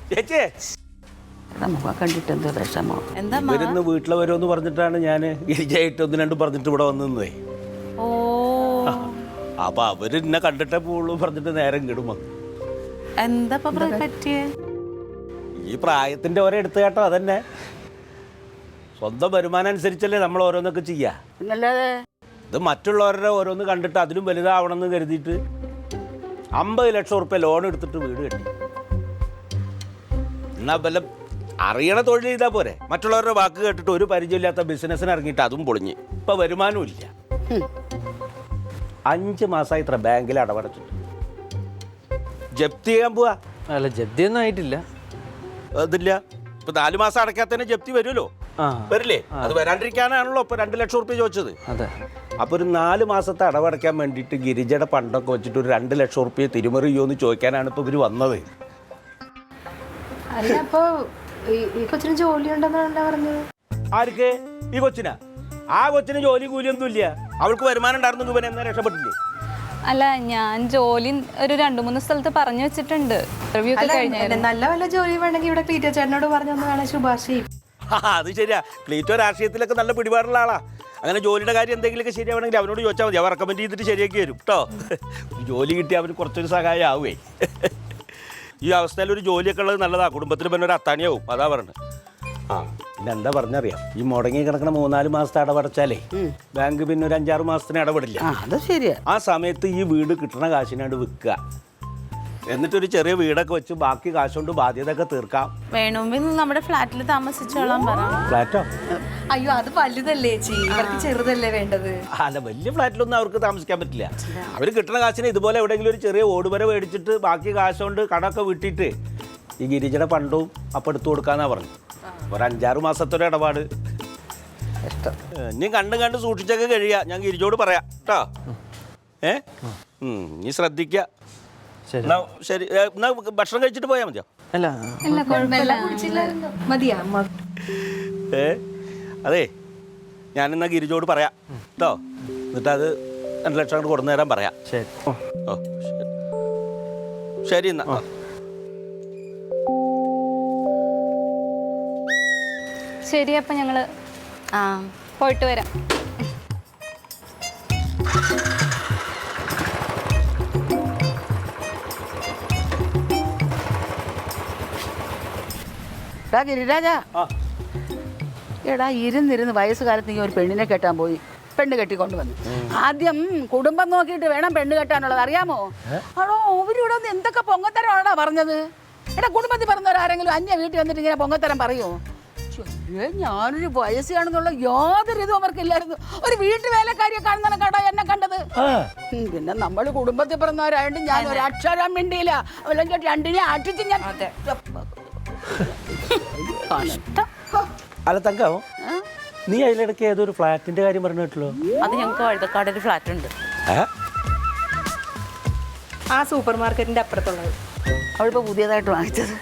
ചേച്ചി മുഖം കണ്ടിട്ട് എന്തോ വിഷമോ. എന്താ ഇവരിന്ന് വീട്ടിൽ വരുമെന്ന് പറഞ്ഞിട്ടാണ് ഞാൻ ഗിരിജയായിട്ട് ഒന്ന് രണ്ടും പറഞ്ഞിട്ട് ഇവിടെ വന്നേ. ഓ അപ്പൊ അവര് എന്നെ കണ്ടിട്ടേ പോവുള്ളൂ പറഞ്ഞിട്ട് നേരം കിടും വന്നു. എന്താ പറ്റിയേ? ഈ പ്രായത്തിന്റെ ഓരോ എടുത്തു കേട്ടോ. അതന്നെ സ്വന്തം വരുമാനം അനുസരിച്ചല്ലേ നമ്മൾ ഓരോന്നൊക്കെ ചെയ്യാ. പിന്നല്ലാതെ ഇത് മറ്റുള്ളവരുടെ ഓരോന്ന് കണ്ടിട്ട് അതിലും വലുതാവണമെന്ന് കരുതിയിട്ട് 50 ലക്ഷം ഉറുപ്പ്യ ലോൺ എടുത്തിട്ട് വീട് കെട്ടി. എന്നാ വല്ല അറിയണ തൊഴിൽ ചെയ്താൽ പോരെ. മറ്റുള്ളവരുടെ വാക്ക് കേട്ടിട്ട് ഒരു പരിചയമില്ലാത്ത ബിസിനസ്സിന് ഇറങ്ങിയിട്ട് അതും പൊളിഞ്ഞ് ഇപ്പൊ വരുമാനവും ഇല്ല. 5 മാസമായി ഇത്ര ബാങ്കിൽ അടവടച്ചിട്ട്. ജപ്തി ചെയ്യാൻ പോവാ. അല്ല, ജപ്തിയൊന്നും ആയിട്ടില്ല. അതില്ല, ഇപ്പൊ 4 മാസം അടയ്ക്കാത്തന്നെ ജപ്തി വരുമല്ലോ. വരില്ലേ? അത് വരാണ്ടിരിക്കാനാണല്ലോ ഇപ്പൊ 2 ലക്ഷം ഉറുപ്പ്യ ചോദിച്ചത്. അതെ. അപ്പൊ ഒരു 4 മാസത്തെ അടവടയ്ക്കാൻ വേണ്ടിയിട്ട് ഗിരിജയുടെ പണ്ടൊക്കെ വെച്ചിട്ട് ഒരു 2 ലക്ഷം ഉറുപ്പ്യ തിരിമറി ചെയ്യുമെന്ന് ചോദിക്കാനാണ് ഇപ്പൊ ഇവര് വന്നത്. അല്ല, അപ്പൊ ഈ കൊച്ചിന് ജോലി ഉണ്ടെന്നാണ് പറഞ്ഞത്. ആർക്ക്? ഈ കൊച്ചിനാ? ആ കൊച്ചിന് ജോലി കൂലിയൊന്നും ഇല്ല. അവൾക്ക് വരുമാനം ഉണ്ടായിരുന്നു. ഇവൻ എന്നാ രക്ഷപ്പെട്ടില്ലേ? അല്ല, ഞാൻ ജോലി ഒരു 2-3 സ്ഥലത്ത് പറഞ്ഞു വെച്ചിട്ടുണ്ട്. ഇന്റർവ്യൂ ഒക്കെ കഴിഞ്ഞായിരുന്നു. നല്ല വല്ല ജോലി വേണമെങ്കിൽ ഇവിടെ ക്ലീറ്റോ ചേട്ടനോട് പറഞ്ഞൊന്ന് വേണം ശുപാർശ ചെയ്യും. അത് ശരിയാ. ക്ലീറ്റോ രാഷ്ട്രീയത്തിലൊക്കെ നല്ല പിടിപാടുള്ള ആളാ. അങ്ങനെ ജോലിയുടെ കാര്യം എന്തെങ്കിലുമൊക്കെ ശരിയാവണമെങ്കിൽ അവനോട് ചോദിച്ചാൽ മതി. അവൻ റെക്കമെൻഡ് ചെയ്തിട്ട് ശരിയാക്കി വരും കേട്ടോ. ജോലി കിട്ടി അവന് കുറച്ചൊരു സഹായം ആവുമേ. ഈ അവസ്ഥയിൽ ഒരു ജോലിയൊക്കെ ഉള്ളത് നല്ലതാണ്. കുടുംബത്തിന് പിന്നെ ഒരു അത്താണിയാവും. അതാ പറഞ്ഞത്. പിന്നെ എന്താ പറഞ്ഞറിയാം, ഈ മുടങ്ങി കിടക്കണ 3-4 മാസത്തെ അടവടച്ചാലേ ബാങ്ക് പിന്നെ ഒരു 5-6 മാസത്തിന് ഇടപെടില്ല. അത് ശരിയാ. ആ സമയത്ത് ഈ വീട് കിട്ടണ കാശിനാണ്ട് വിൽക്കുക. എന്നിട്ടൊരു ചെറിയ വീടൊക്കെ വെച്ച് ബാക്കി കാശുകൊണ്ട് ബാധ്യതയൊക്കെ തീർക്കാം. വേണമെങ്കിൽ നമ്മുടെ ഫ്ലാറ്റിൽ താമസിച്ചോളാൻ പറ. ഫ്ലാറ്റോ? അയ്യോ, അത് വലുതല്ലേ ചേച്ചി, ഇവർക്ക് ചെറുതല്ലേ വേണ്ടത്. അല്ല, വലിയ ഫ്ലാറ്റിലൊന്നും അവർക്ക് താമസിക്കാൻ പറ്റില്ല. അവർ കിട്ടുന്ന കാശിന് ഇതുപോലെ എവിടെയെങ്കിലും ഒരു ചെറിയ ഓടുവര മേടിച്ചിട്ട് ബാക്കി കാശുകൊണ്ട് കടമൊക്കെ വിട്ടിട്ട് ഈ ഗിരിജയുടെ പണ്ടവും അപ്പം എടുത്തു കൊടുക്കാന്നാ പറഞ്ഞു. ഒരു 5-6 മാസത്തൊരു ഇടപാട്. ഇനി കണ്ട് സൂക്ഷിച്ചൊക്കെ കഴിയുക. ഞാൻ ഗിരിജോട് പറയാം കേട്ടോ. നീ ശ്രദ്ധിക്കുക. ശരി, എന്നാ ഭക്ഷണം കഴിച്ചിട്ട് പോയാൽ മതിയോ? അല്ല, മതിയാ. അതെ, ഞാനെന്നാ ഗിരിജോട് പറയാം കേട്ടോ. എന്നിട്ട് അത് 2 ലക്ഷം കൊണ്ട് കൊടുന്നു തരാൻ പറയാം. ശരി. ഓ ശരി എന്നാ. ശരി, അപ്പൊ ഞങ്ങള് പോയിട്ട് വരാം. ഗിരിരാജ, എടാ ഇരുന്നിരുന്ന് വയസ്സുകാലത്ത് നീ ഒരു പെണ്ണിനെ കെട്ടാൻ പോയി. പെണ്ണ് കെട്ടിക്കൊണ്ടുവന്നു. ആദ്യം കുടുംബം നോക്കിയിട്ട് വേണം പെണ്ണ് കെട്ടാനുള്ളത്, അറിയാമോ? ആണോ, അവരിവിടെ ഒന്ന് എന്തൊക്കെ പൊങ്ങത്തരമാണോ പറഞ്ഞത്? എടാ, കുടുംബത്തിൽ പറഞ്ഞവരാരെങ്കിലും അന്യ വീട്ടിൽ വന്നിട്ട് ഇങ്ങനെ പൊങ്ങത്തരം പറയുമോ? ഞാനൊരു വയസ്സാണെന്നുള്ള യാതൊരു ഇതും അവർക്കില്ലായിരുന്നു. ഒരു വീട്ടു വേലക്കാരിയെ കാണുന്ന കേട്ടോ എന്നെ കണ്ടത്. പിന്നെ നമ്മൾ കുടുംബത്തിൽ പറഞ്ഞവരായതുകൊണ്ട് ഞാൻ ഒരു അക്ഷരം മിണ്ടിയില്ല. അല്ലെങ്കിൽ 2നെ അടിച്ച് ഞാൻ. അല്ല തങ്കാവോ, നീ അതിലിടയ്ക്ക് ഏതൊരു ഫ്ലാറ്റിന്റെ കാര്യം പറഞ്ഞു കേട്ടല്ലോ. അത് ഞങ്ങൾക്ക് വഴുതക്കാട് ഒരു ഫ്ലാറ്റ് ഉണ്ട്. ആ സൂപ്പർ മാർക്കറ്റിന്റെ അപ്പുറത്തുള്ളത്. അവളിപ്പോ പുതിയതായിട്ട് വാങ്ങിച്ചത്.